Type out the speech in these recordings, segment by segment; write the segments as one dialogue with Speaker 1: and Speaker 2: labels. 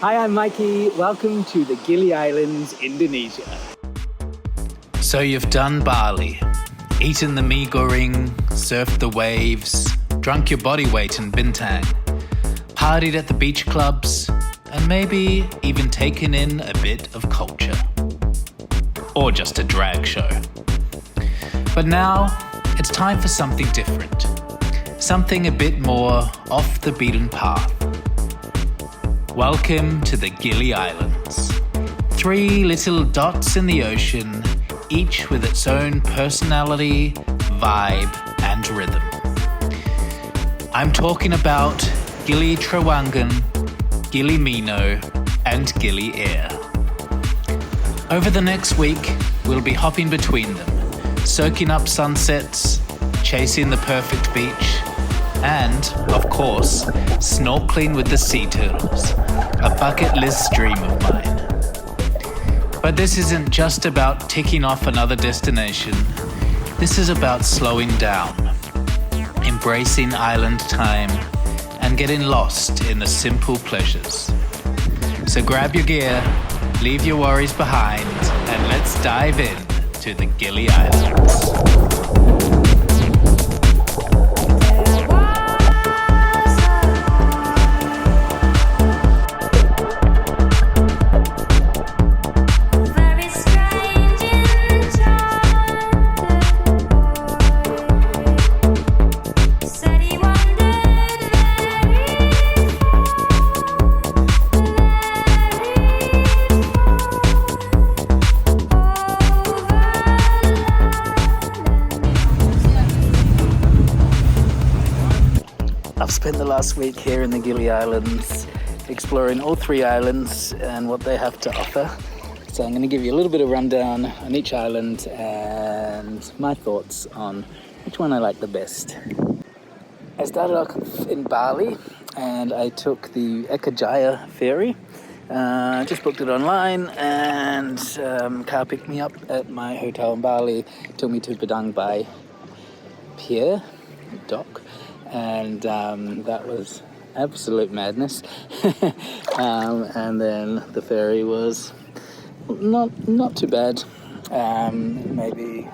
Speaker 1: Hi, I'm Mikey. Welcome to the Gili Islands, Indonesia.
Speaker 2: So you've done Bali, eaten the mee goreng, surfed the waves, drunk your body weight in Bintang, partied at the beach clubs, and maybe even taken in a bit of culture. Or just a drag show. But now, it's time for something different. Something a bit more off the beaten path. Welcome to the Gili Islands. 3 little dots in the ocean, each with its own personality, vibe, and rhythm. I'm talking about Gili Trawangan, Gili Meno, and Gili Air. Over the next week, we'll be hopping between them, soaking up sunsets, chasing the perfect beach, and, of course, snorkeling with the sea turtles, a bucket list dream of mine. But this isn't just about ticking off another destination. This is about slowing down, embracing island time, and getting lost in the simple pleasures. So grab your gear, leave your worries behind, and let's dive in to the Gili Islands. I've spent the last week here in the Gili Islands exploring all 3 islands and what they have to offer. So I'm going to give you a little bit of rundown on each island and my thoughts on which one I like the best. I started off in Bali and I took the Ekajaya ferry. Just booked it online and car picked me up at my hotel in Bali, took me to Padang Bay Pier dock. And that was absolute madness. And then the ferry was not too bad. Maybe,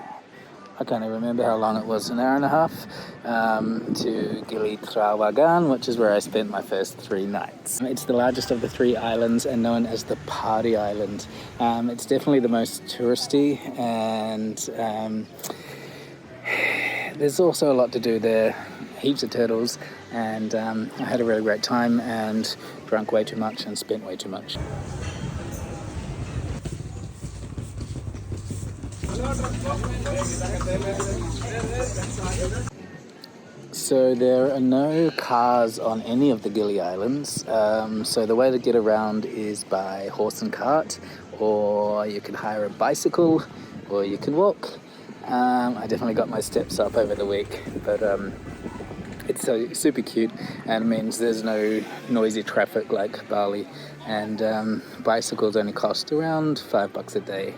Speaker 2: I can't even remember how long it was, an hour and a half, to Gili Trawangan, which is where I spent my first 3 nights. It's the largest of the 3 islands and known as the Party Island. It's definitely the most touristy, and there's also a lot to do there. Heaps of turtles, and I had a really great time and drank way too much and spent way too much. So there are no cars on any of the Gili Islands, so the way to get around is by horse and cart, or you can hire a bicycle, or you can walk. I definitely got my steps up over the week, but it's so super cute and means there's no noisy traffic like Bali, and bicycles only cost around $5 a day.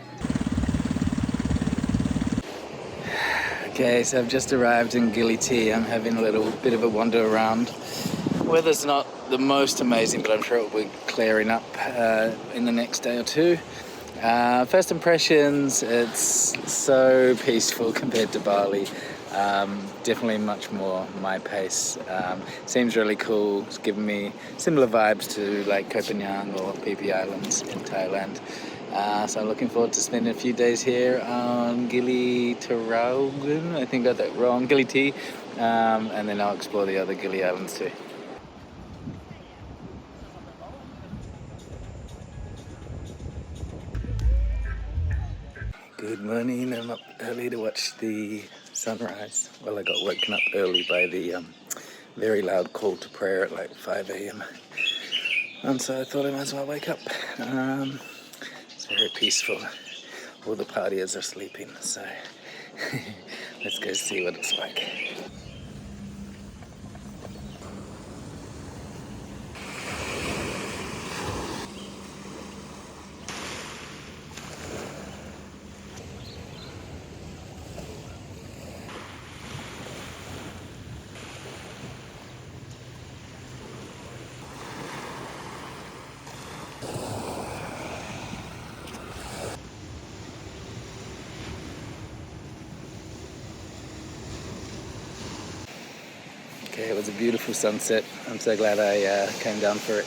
Speaker 2: Okay, so I've just arrived in Gili T. I'm having a little bit of a wander around. Weather's not the most amazing, but I'm sure it will be clearing up in the next day or 2. First impressions, it's so peaceful compared to Bali. Definitely much more my pace. Seems really cool. It's giving me similar vibes to like Koh Phangan or Phi Phi Islands in Thailand. So I'm looking forward to spending a few days here on Gili Trawangan. I think I got that wrong. Gili T. And then I'll explore the other Gili Islands too. Good morning. I'm up early to watch the sunrise. Well, I got woken up early by the very loud call to prayer at like 5 a.m. And so I thought I might as well wake up. It's very peaceful. All the partiers are sleeping, so let's go see what it's like. It was a beautiful sunset. I'm so glad I came down for it.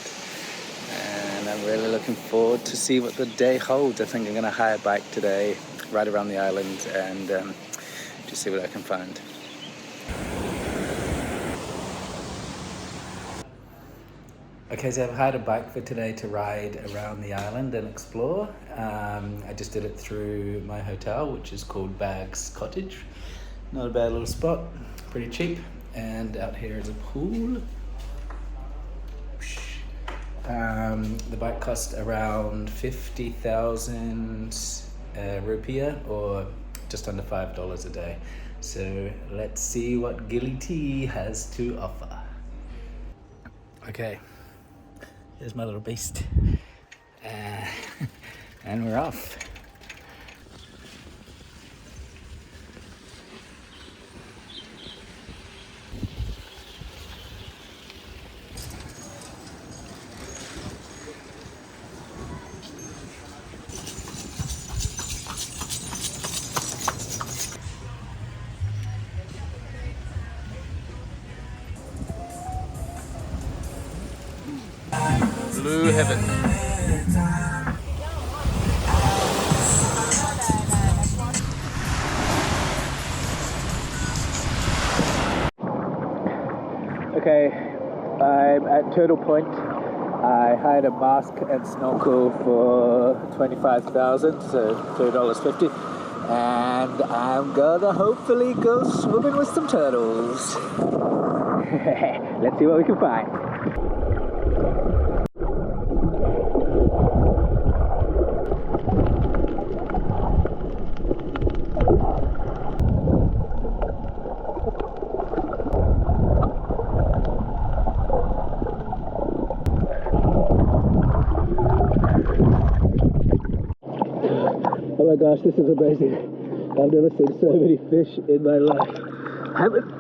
Speaker 2: And I'm really looking forward to see what the day holds. I think I'm going to hire a bike today, ride around the island, and just see what I can find. Okay, so I've hired a bike for today to ride around the island and explore. I just did it through my hotel, which is called Bags Cottage. Not a bad little spot, pretty cheap. And out here is a pool. The bike cost around 50,000 rupiah, or just under $5 a day. So let's see what Gili Tea has to offer. Okay, here's my little beast. And we're off. Blue heaven. Okay, I'm at Turtle Point. I hired a mask and snorkel for 25,000, so $2.50, and I'm gonna hopefully go swimming with some turtles. Let's see what we can find. Oh my gosh, this is amazing. I've never seen so many fish in my life. I haven't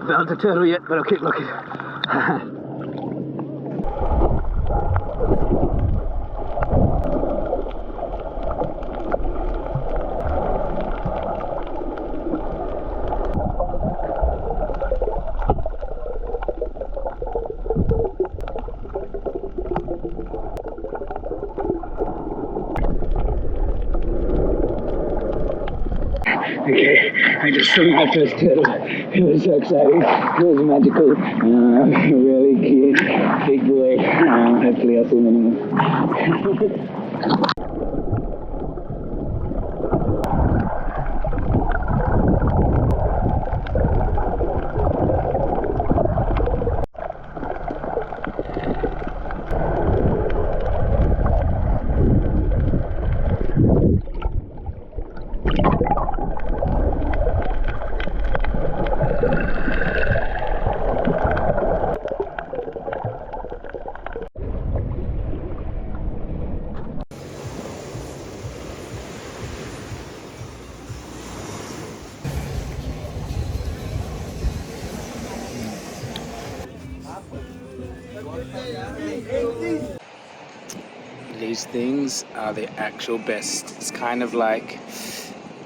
Speaker 2: found a turtle yet, but I'll keep looking. Okay, I just saw my first turtle. It was so exciting. It was magical. Really cute, big boy. Hopefully I'll see many more. These things are the actual best. It's kind of like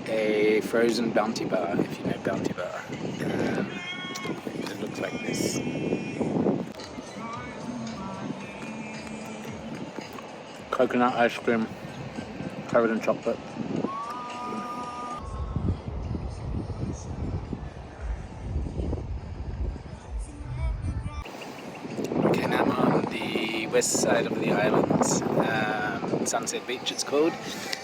Speaker 2: a frozen Bounty bar, if you know Bounty bar. It looks like this. Coconut ice cream covered in chocolate. Okay, now I'm on the west side of the island. Sunset Beach it's called.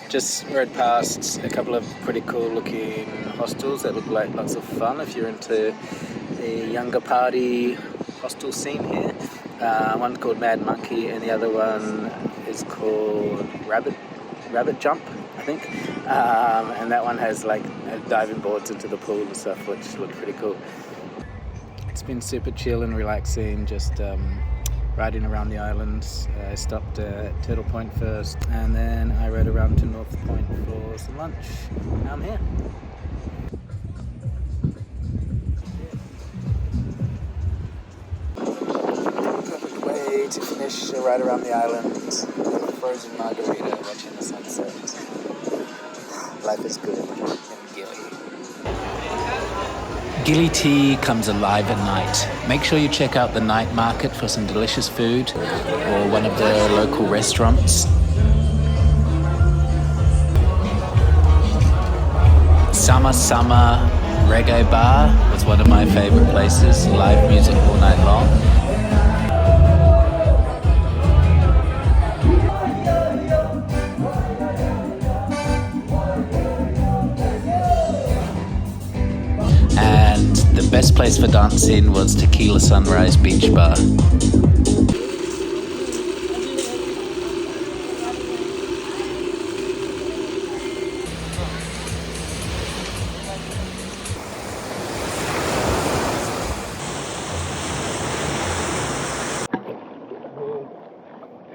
Speaker 2: Just rode past a couple of pretty cool looking hostels that look like lots of fun if you're into the younger party hostel scene here. One called Mad Monkey and the other one is called Rabbit Jump, I think. And that one has like diving boards into the pool and stuff, which look pretty cool. It's been super chill and relaxing, just riding around the islands. I stopped at Turtle Point first, and then I rode around to North Point for some lunch. Now I'm here. Perfect way to finish a ride around the island with a frozen margarita, watching the sunset. Life is good in Gili. Gili tea comes alive at night. Make sure you check out the night market for some delicious food or one of the local restaurants. Sama Reggae Bar was one of my favorite places. Live music all night long. And the best place for dancing was Tequila Sunrise Beach Bar.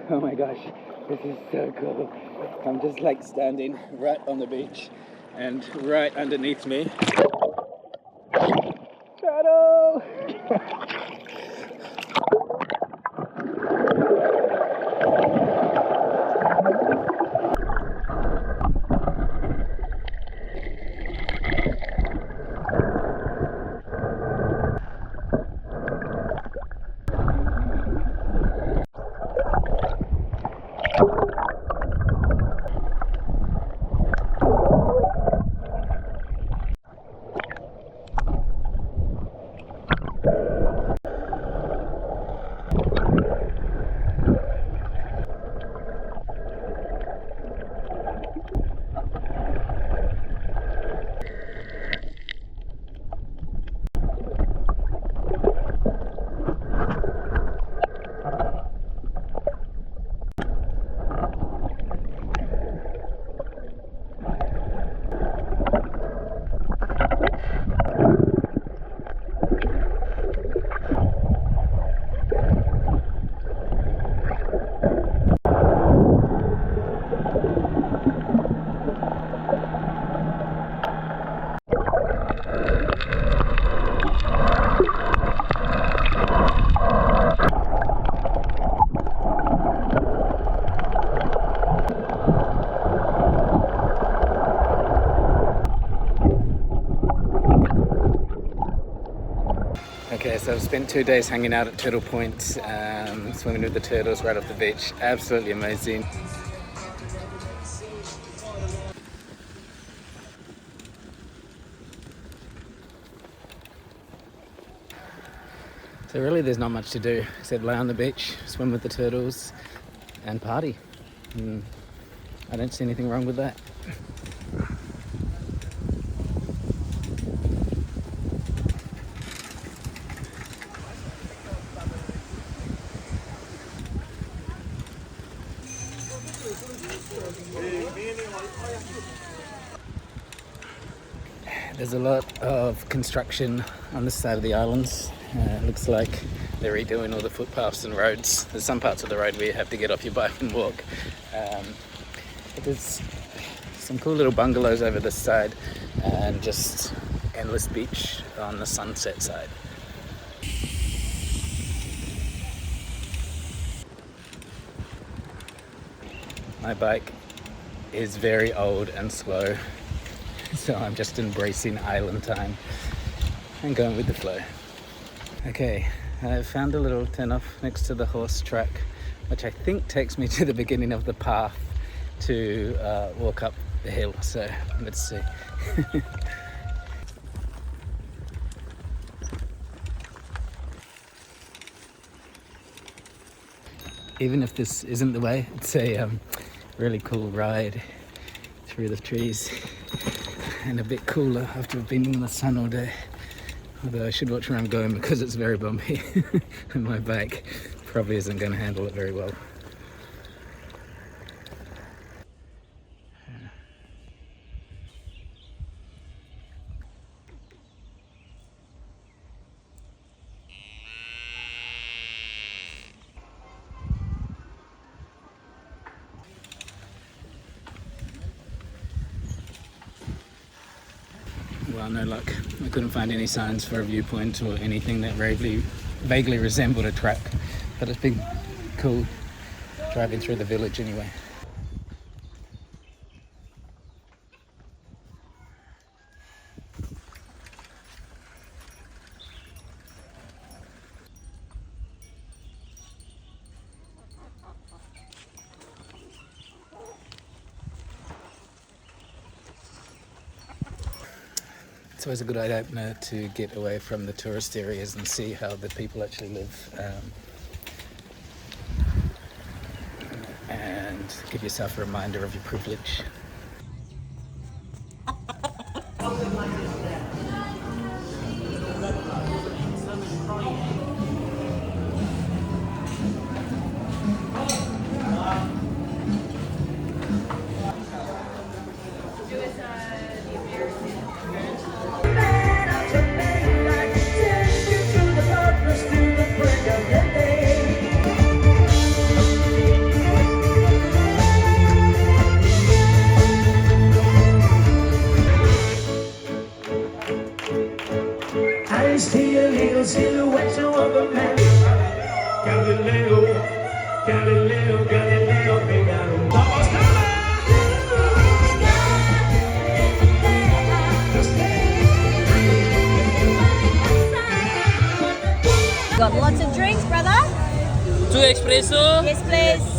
Speaker 1: Oh my gosh, this is so cool. I'm just like standing right on the beach and right underneath me. Shadow! Okay, so I've spent 2 days hanging out at Turtle Point, swimming with the turtles right off the beach. Absolutely amazing. So really there's not much to do except lay on the beach, swim with the turtles and party. I don't see anything wrong with that. There's a lot of construction on this side of the islands. It looks like they're redoing all the footpaths and roads. There's some parts of the road where you have to get off your bike and walk. But there's some cool little bungalows over this side and just endless beach on the sunset side. My bike is very old and slow, so I'm just embracing island time and going with the flow. Okay, I've found a little turn-off next to the horse track, which I think takes me to the beginning of the path to walk up the hill, so let's see. Even if this isn't the way, it's a really cool ride through the trees and a bit cooler after I've been in the sun all day. Although I should watch where I'm going because it's very bumpy and my bike probably isn't going to handle it very well. Well, no luck. I couldn't find any signs for a viewpoint or anything that vaguely resembled a track, but it's been cool driving through the village anyway. it's always a good eye-opener to get away from the tourist areas and see how the people actually live, and give yourself a reminder of your privilege.
Speaker 3: I see a little silhouette of a man. Galileo, Galileo, Galileo, Figaro.
Speaker 4: Got lots of drinks, brother?
Speaker 5: 2 espresso.
Speaker 4: Yes, please.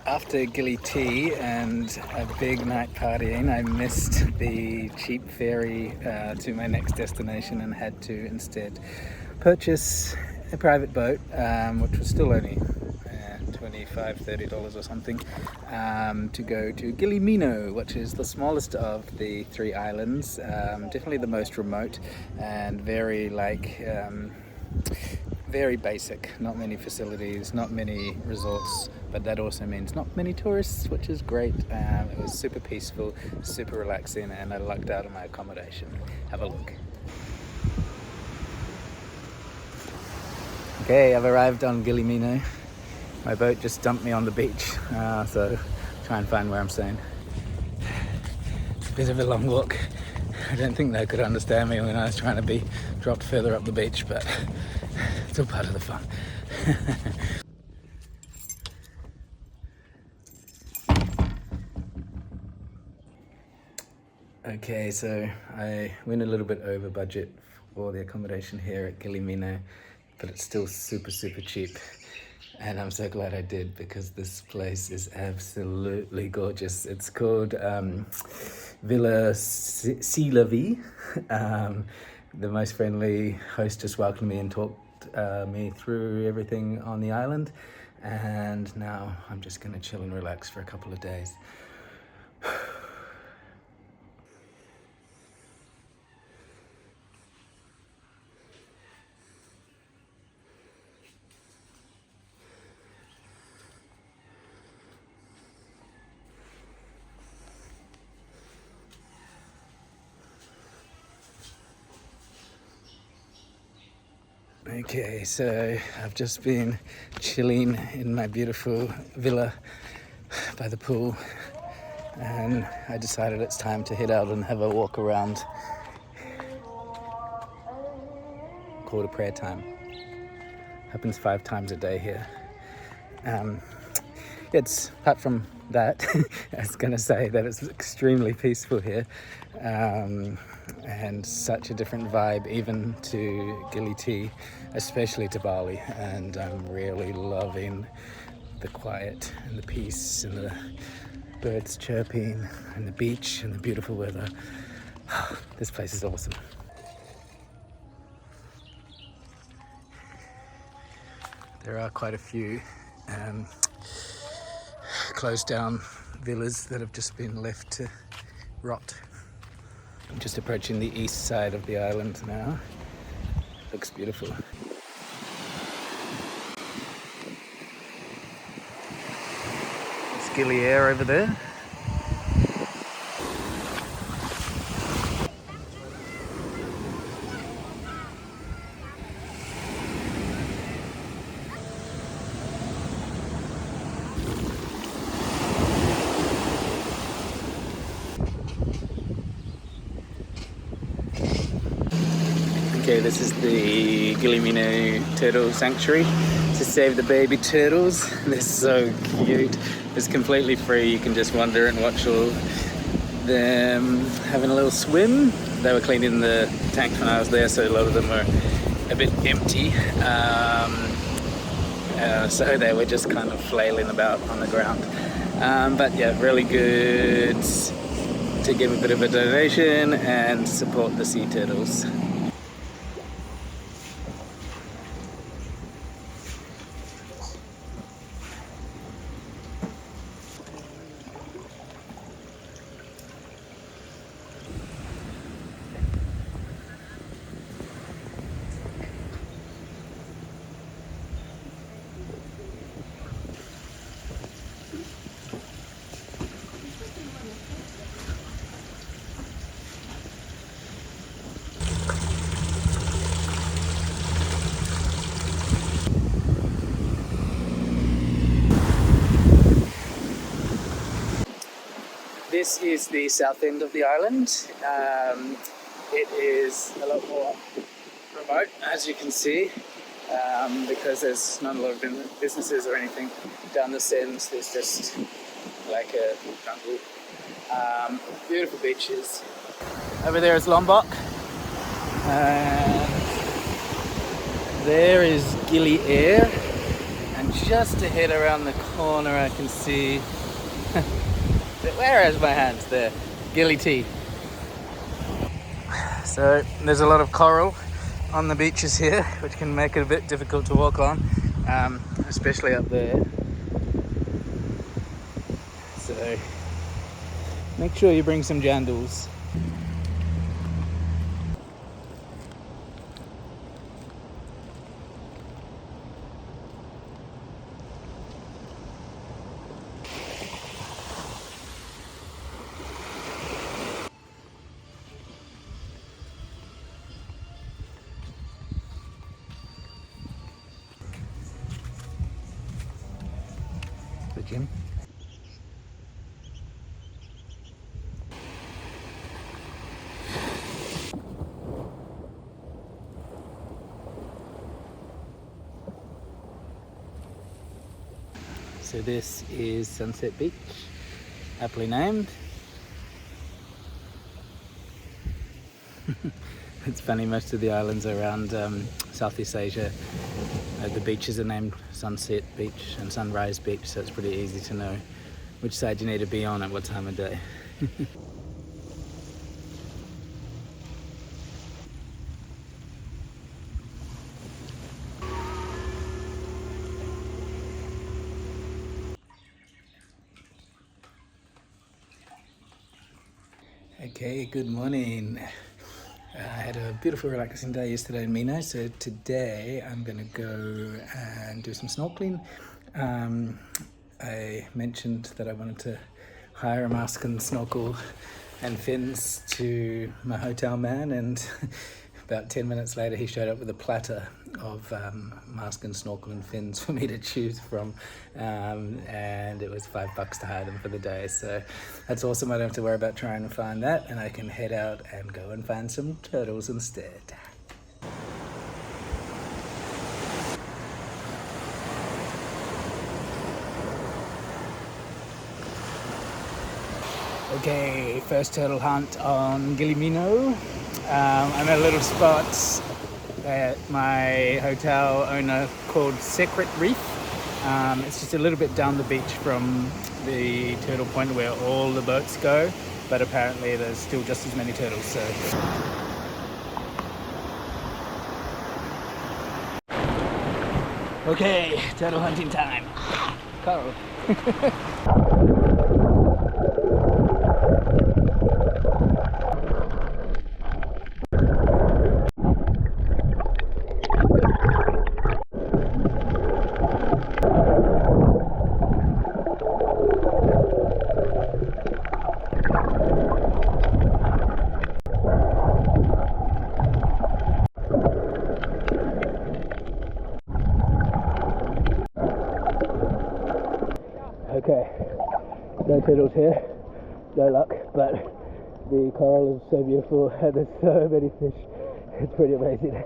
Speaker 1: After Gili tea and a big night partying, I missed the cheap ferry to my next destination and had to instead purchase a private boat, which was still only $25-30 or something, to go to Gili Meno, which is the smallest of the 3 islands, definitely the most remote, and very very basic. Not many facilities, not many resorts, but that also means not many tourists, which is great. It was super peaceful, super relaxing, and I lucked out on my accommodation. Have a look. Okay, I've arrived on Gili Meno. My boat just dumped me on the beach, so try and find where I'm staying. It's a bit of a long walk. I don't think they could understand me when I was trying to be dropped further up the beach, but it's all part of the fun. Okay, so I went a little bit over budget for the accommodation here at Gili Meno, but it's still super cheap. And I'm so glad I did, because this place is absolutely gorgeous. It's called Villa Silavi. The most friendly hostess welcomed me and talked me through everything on the island. And now I'm just gonna chill and relax for a couple of days. Okay, so I've just been chilling in my beautiful villa by the pool, and I decided it's time to head out and have a walk around. Call to prayer time. Happens 5 times a day here. It's, apart from that, I was going to say that it's extremely peaceful here, and such a different vibe even to Gili tea, especially to Bali, and I'm really loving the quiet and the peace and the birds chirping and the beach and the beautiful weather. This place is awesome. There are quite a few closed down villas that have just been left to rot. I'm just approaching the east side of the island now. Looks beautiful. It's Gili Air over there. this is the Gili Meno turtle sanctuary to save the baby turtles. They're so cute. It's completely free. You can just wander and watch all them having a little swim. They were cleaning the tank when I was there, so a lot of them were a bit empty. So they were just kind of flailing about on the ground. But yeah, really good to give a bit of a donation and support the sea turtles. This is the south end of the island. It is a lot more remote, as you can see, because there's not a lot of businesses or anything down this end. There's just like a jungle. Beautiful beaches. Over there is Lombok. And there is Gili Air. And just ahead around the corner I can see where is my hands? There. Gili tea. So there's a lot of coral on the beaches here, which can make it a bit difficult to walk on, especially up there. So make sure you bring some jandals. The gym. So this is Sunset Beach, aptly named. It's funny, most of the islands around Southeast Asia, the beaches are named Sunset Beach and Sunrise Beach, so it's pretty easy to know which side you need to be on at what time of day. Okay, good morning. I had a beautiful relaxing day yesterday in Meno, so today I'm going to go and do some snorkeling. I mentioned that I wanted to hire a mask and snorkel and fins to my hotel man, and about 10 minutes later he showed up with a platter of mask and snorkel and fins for me to choose from, and it was $5 to hire them for the day, so that's awesome. I don't have to worry about trying to find that, and I can head out and go and find some turtles instead. Okay, first turtle hunt on Gili Meno. I'm at a little spot that my hotel owner called Secret Reef. It's just a little bit down the beach from the turtle point where all the boats go, but apparently there's still just as many turtles. So okay, turtle hunting time. Carl. Okay, no turtles here, no luck, but the coral is so beautiful and there's so many fish, it's pretty amazing.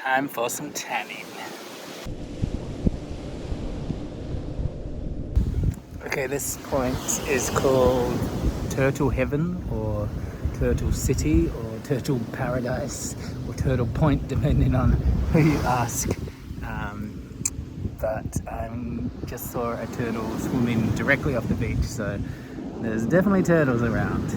Speaker 2: Time for some tanning. Okay, this point is called Turtle Heaven or Turtle City or Turtle Paradise or Turtle Point, depending on who you ask. But I just saw a turtle swimming directly off the beach, so there's definitely turtles around.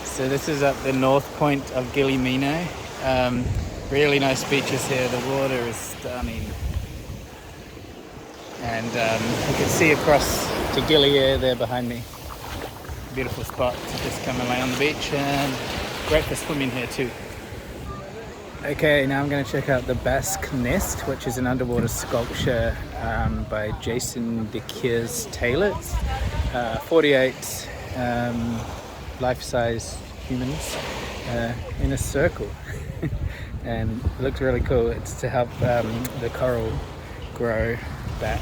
Speaker 2: So this is at the north point of Gili Meno. Really nice beaches here. The water is stunning. And you can see across to Gili Air there behind me. Beautiful spot to just come and lay on the beach, and great for swimming here too. Okay, now I'm going to check out the Basque Nest, which is an underwater sculpture by Jason de Keers Taylor. 48 life-size humans in a circle. And it looks really cool. It's to help the coral grow back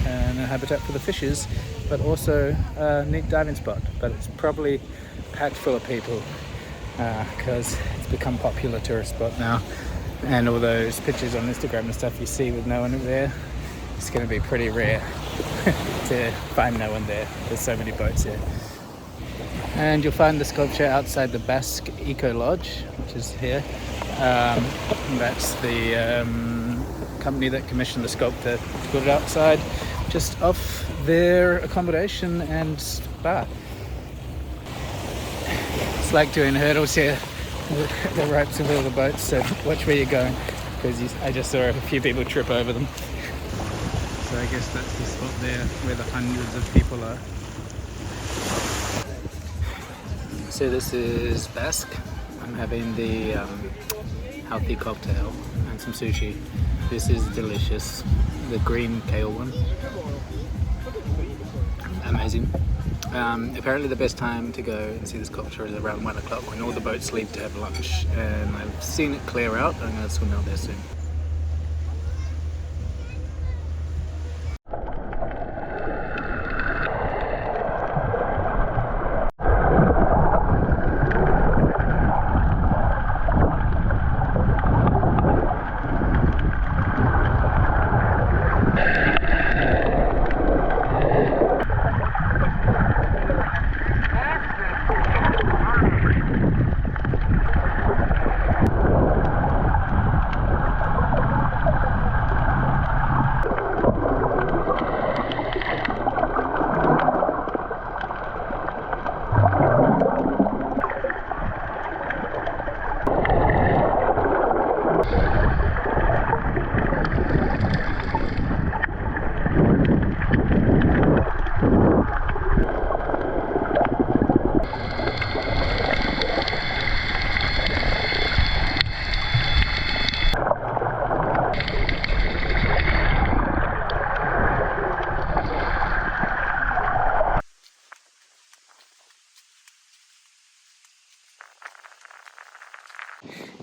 Speaker 2: and a habitat for the fishes, but also a neat diving spot. But it's probably packed full of people because it's become a popular tourist spot now. And all those pictures on Instagram and stuff you see with no one there, it's going to be pretty rare to find no one there. There's so many boats here. And you'll find the sculpture outside the Basque Eco Lodge, which is here. That's the company that commissioned the sculptor to put it outside, just off their accommodation and spa. It's like doing hurdles here, the ropes of all the boats, so watch where you're going, because I just saw a few people trip over them. So I guess that's the spot there where the hundreds of people are. So this is Basque. I'm having the healthy cocktail and some sushi. This is delicious. The green kale one. Amazing. Apparently the best time to go and see the sculpture is around 1 o'clock when all the boats leave to have lunch. And I've seen it clear out. I'm going to swim out there soon.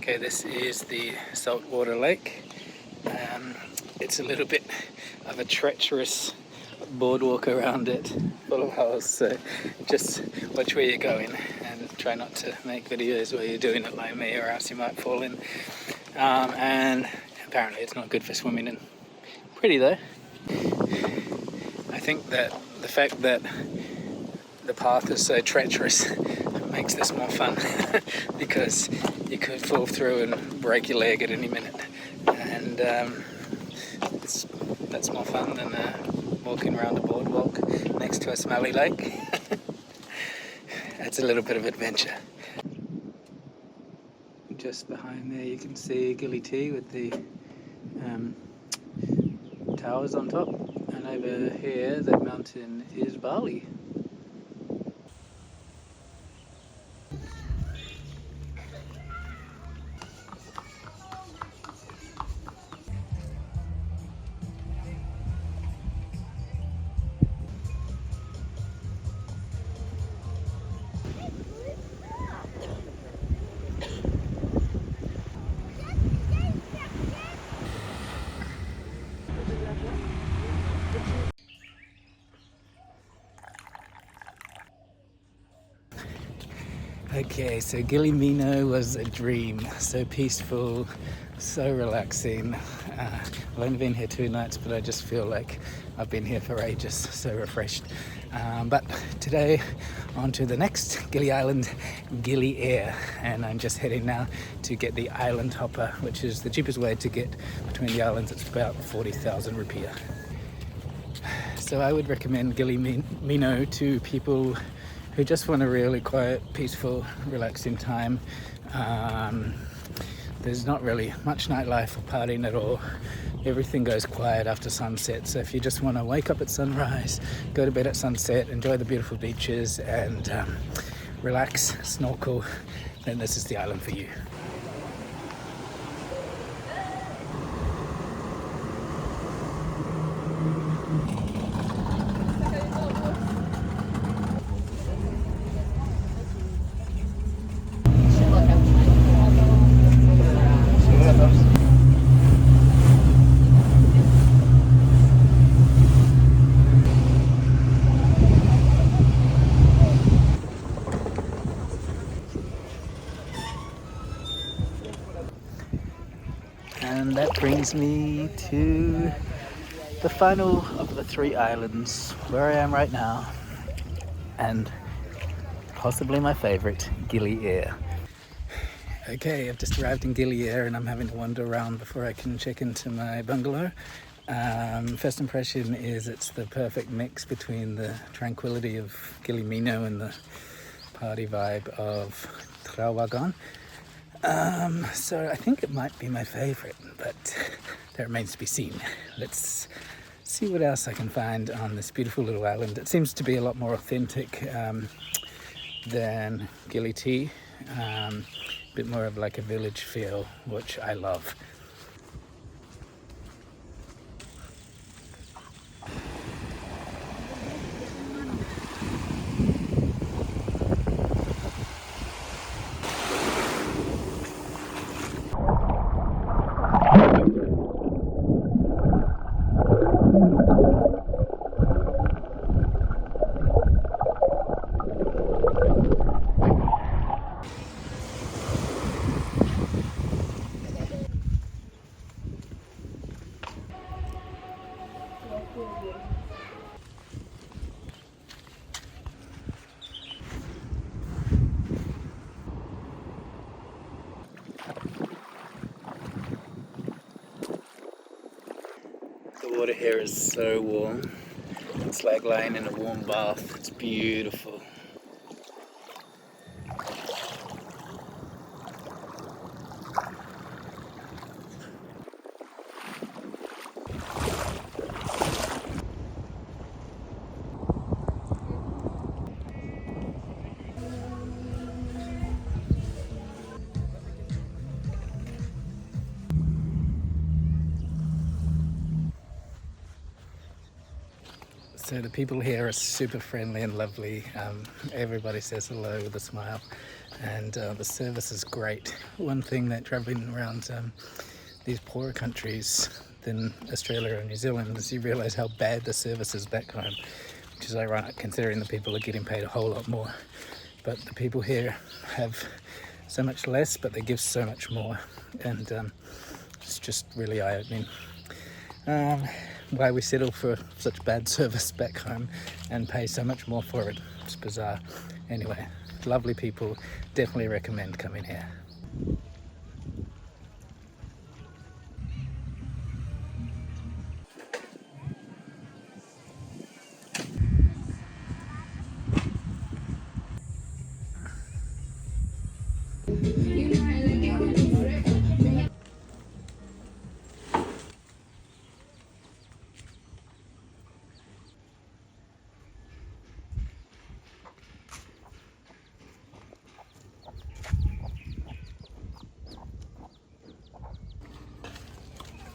Speaker 1: Okay, this is the saltwater lake. It's a little bit of a treacherous boardwalk around it, full of holes, so just watch where you're going and try not to make videos where you're doing it like me, or else you might fall in. And apparently it's not good for swimming in. Pretty though. I think that the fact that the path is so treacherous makes this more fun because you could fall through and break your leg at any minute, and that's more fun than walking around a boardwalk next to a smelly lake. It's a little bit of adventure. Just behind there you can see Gili T with the towers on top, and over here that mountain is Bali. Okay, so Gili Meno was a dream. So peaceful, so relaxing. I've only been here 2 nights, but I just feel like I've been here for ages, so refreshed. But today, on to the next Gili Island, Gili Air. And I'm just heading now to get the island hopper, which is the cheapest way to get between the islands. It's about 40,000 rupiah. So I would recommend Gili Meno to people who just want a really quiet, peaceful, relaxing time. There's not really much nightlife or partying at all. Everything goes quiet after sunset. So if you just want to wake up at sunrise, go to bed at sunset, enjoy the beautiful beaches, and relax, snorkel, then this is the island for you. And that brings me to the final of the 3 islands, where I am right now, and possibly my favorite, Gili Air. Okay, I've just arrived in Gili Air and I'm having to wander around before I can check into my bungalow. First impression is it's the perfect mix between the tranquility of Gili Meno and the party vibe of Trawangan. So I think it might be my favorite, but that remains to be seen. Let's see what else I can find on this beautiful little island. It seems to be a lot more authentic than Gili T. A bit more of like a village feel, which I love. The water here is so warm. It's like lying in a warm bath. It's beautiful. So the people here are super friendly and lovely. Everybody says hello with a smile. and the service is great. One thing that traveling around these poorer countries than Australia and New Zealand is you realise how bad the service is back home, which is ironic considering the people are getting paid a whole lot more. But the people here have so much less, but they give so much more, and it's just really eye-opening. Why we settle for such bad service back home and pay so much more for it. It's bizarre. Anyway, lovely people, definitely recommend coming here.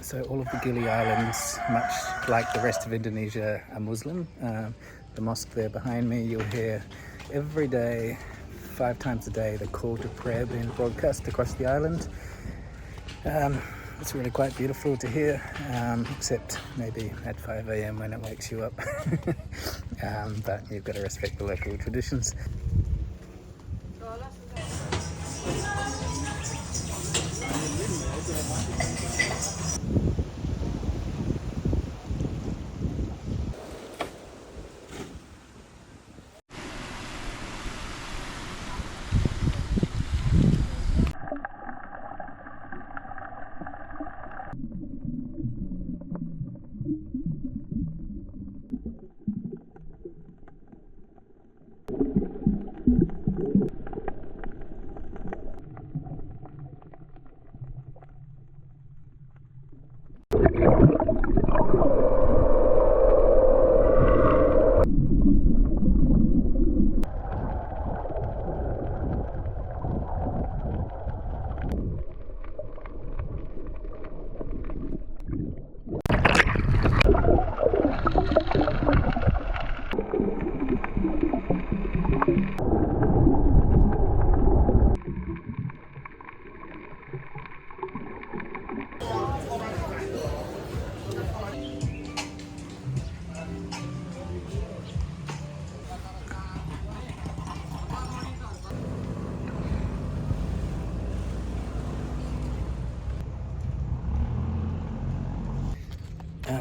Speaker 1: So all of the Gili Islands, much like the rest of Indonesia, are Muslim. The mosque there behind me, you'll hear every day, 5 times a day, the call to prayer being broadcast across the island. It's really quite beautiful to hear, except maybe at 5 a.m. when it wakes you up. But you've got to respect the local traditions.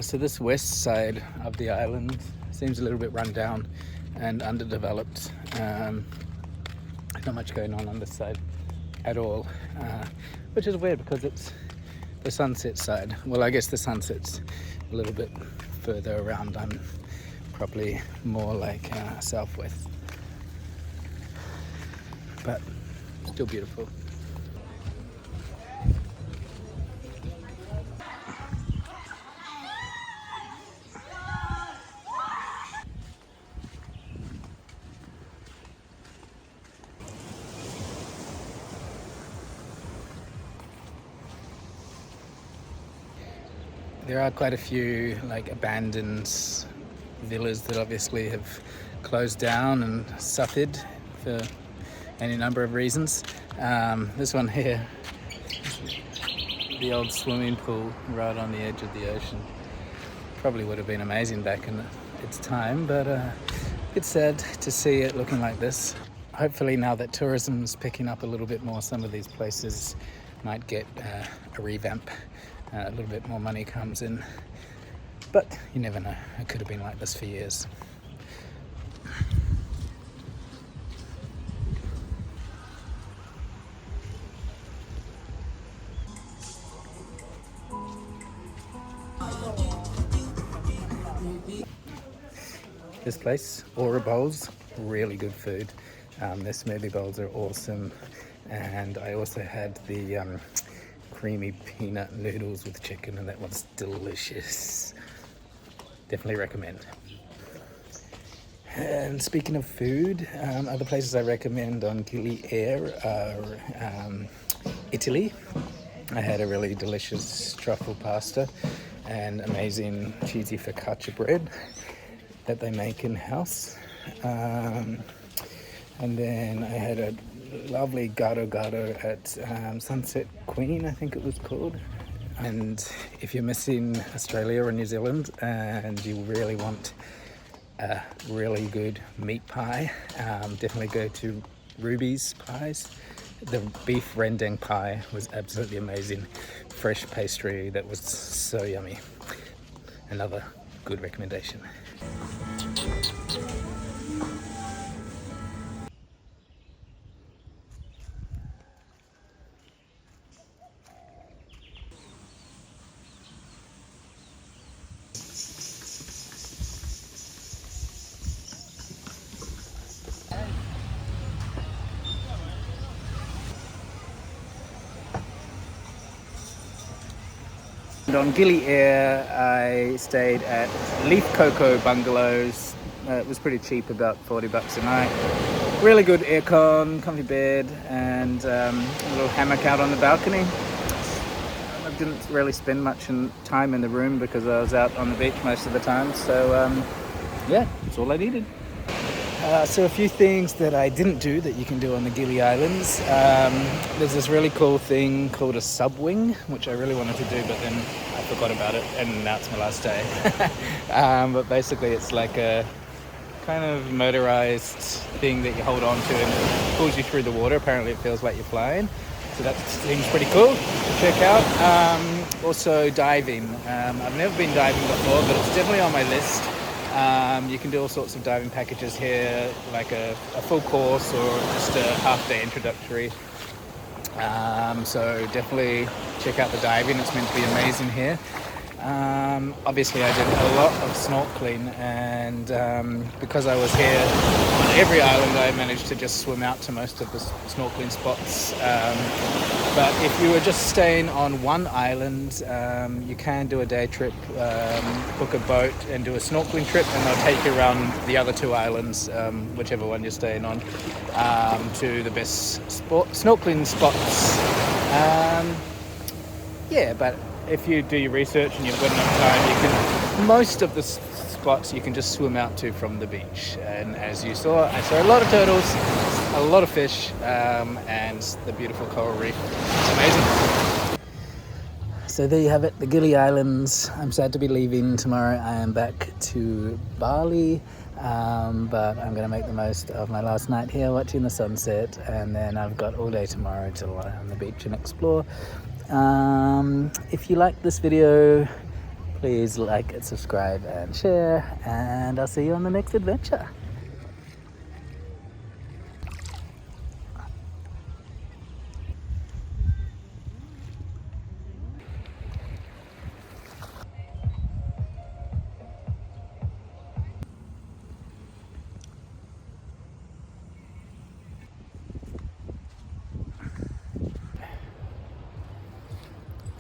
Speaker 1: So this west side of the island seems a little bit run down and underdeveloped. Not much going on this side at all, which is weird because it's the sunset side. Well, I guess the sunset's a little bit further around. I'm probably more like southwest, but still beautiful. There are quite a few like abandoned villas that obviously have closed down and suffered for any number of reasons. This one here, the old swimming pool right on the edge of the ocean, probably would have been amazing back in its time, but it's sad to see it looking like this. Hopefully now that tourism is picking up a little bit more, some of these places might get a revamp. A little bit more money comes in, but you never know, it could have been like this for years. This place, Aura Bowls, really good food. Their smoothie bowls are awesome, and I also had the creamy peanut noodles with chicken, and that was delicious. Definitely recommend. And speaking of food, other places I recommend on Gili Air are Italy. I had a really delicious truffle pasta and amazing cheesy focaccia bread that they make in-house. And then I had a lovely gado at Sunset Queen, I think it was called. And if you're missing Australia or New Zealand and you really want a really good meat pie, definitely go to Ruby's Pies. The beef rendang pie was absolutely amazing. Fresh pastry that was so yummy. Another good recommendation. And on Gili Air, I stayed at Leaf Cocoa Bungalows. It was pretty cheap, about $40 a night. Really good aircon, comfy bed, and a little hammock out on the balcony. I didn't really spend much time in the room because I was out on the beach most of the time. So yeah, that's all I needed. So a few things that I didn't do that you can do on the Gili Islands. There's this really cool thing called a subwing, which I really wanted to do, but then I forgot about it, and now it's my last day. But basically it's like a kind of motorized thing that you hold on to and it pulls you through the water. Apparently it feels like you're flying. So that seems pretty cool to check out. Also diving. I've never been diving before, but it's definitely on my list. You can do all sorts of diving packages here, like a full course or just a half-day introductory. So definitely check out the diving. It's meant to be amazing here. Obviously I did a lot of snorkeling, and because I was here on every island, I managed to just swim out to most of the snorkeling spots. But if you were just staying on one island, you can do a day trip, book a boat and do a snorkeling trip, and they'll take you around the other two islands, whichever one you're staying on, to the best snorkeling spots. Yeah, but if you do your research and you've got enough time, most of the spots you can just swim out to from the beach. And as you saw, I saw a lot of turtles, a lot of fish, and the beautiful coral reef. It's amazing. So there you have it, the Gili Islands. I'm sad to be leaving tomorrow. I am back to Bali, but I'm going to make the most of my last night here watching the sunset, and then I've got all day tomorrow to lie on the beach and explore. If you like this video, please like and subscribe and share, and I'll see you on the next adventure.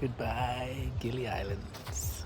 Speaker 1: Goodbye, Gili Islands.